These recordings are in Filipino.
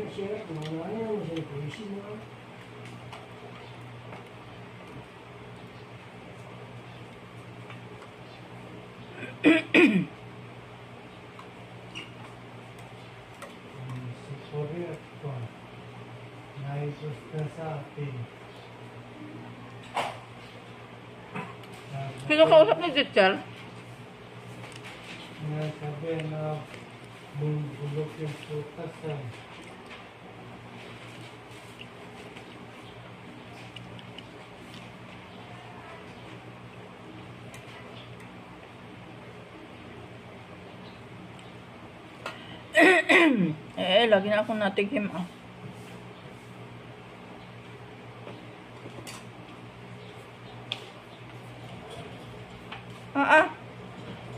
siya, kung ano siya, puisi mo. Si Korea ko, naigusta sa atin. Sino kausap ni teacher? Nasabi na bulok yung putasan. Lagi na akong natigim ah.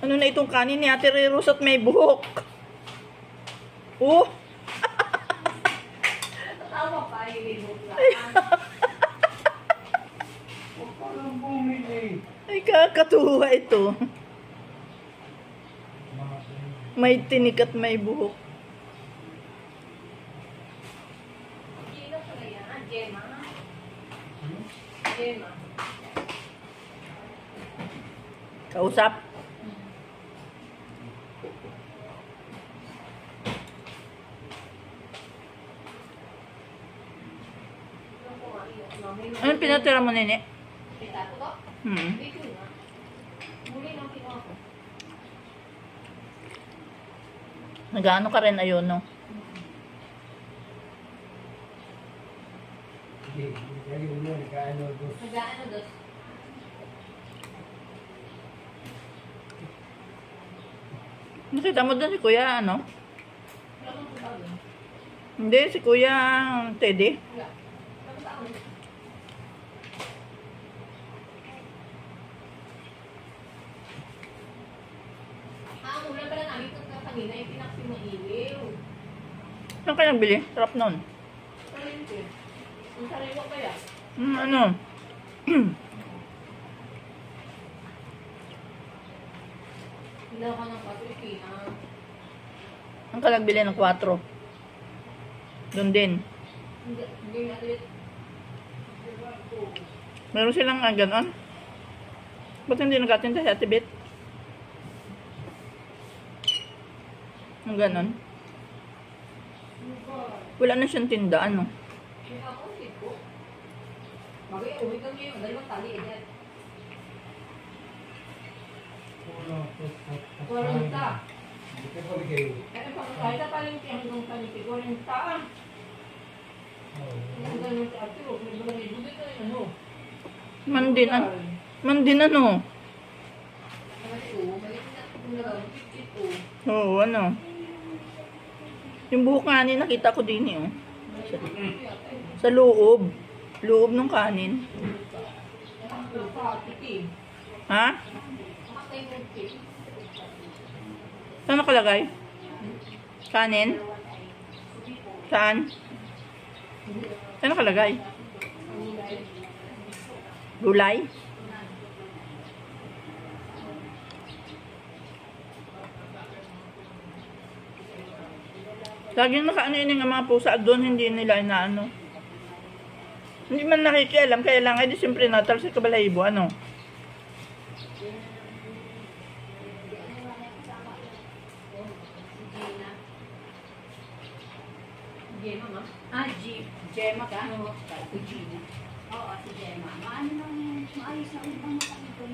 Ano na itong kanin ni Ate Reros at may buhok? Oh! Tawa pa, yung buhok lang. Huwag ka lang bumili. Ay, kakatuwa ito. May tinik at may buhok. Sino pala yan? Gemma? Gemma. Kausap? Anong pinatira mo, Nene? Pitato ko? Dito nga. Muli lang kinuha ko. Nag-ano ka rin ayun, no? Hindi, hindi mo nagkaano doon. Nag-ano dos? Nakita mo doon si Kuya, ano? Wala kang punta doon. Hindi, si Kuya Teddy. Wala. Tapos ako. Mula pala namin itong kanina, yung pinaksin na iliw. Saan ka nagbili? Sarap nun. Palente. Ang sariwa kaya. Ano? Hilaw ka ng patrikina. Saan ka nagbili ng 4? Doon din. Hindi natin. Meron silang ganon. Ba't hindi nagkatinda si Ate Bet? Ang ganon. Wala na siyang tinda, ano? Kaya ako, siko. Mag-uwi kami yung dalawang tali, edad. Kuwarenta. Ito po kayo. Ano pa, kahit na paling hanggang paliti, kuwarenta ah. Ang ganun sa ate, huwag may mga libo dito, ano? Mandin, Mandin, ano? Oo, ano? Yung buhok kanin, nakita ko din eh, oh. Sa loob. Loob ng kanin. Ha? Saan nakalagay? Kanin? Saan? Saan nakalagay? Gulay? Laging nakaano yun yung mga pusa doon, hindi nila inaano. Hindi man nakikialam, kaya lang, di siyempre natal sa Kabalahibo, ano? Gemma, ma? Gemma ka? Oo, Gina. Oo, si Gemma. Maano lang, maayos na ibang mga ito.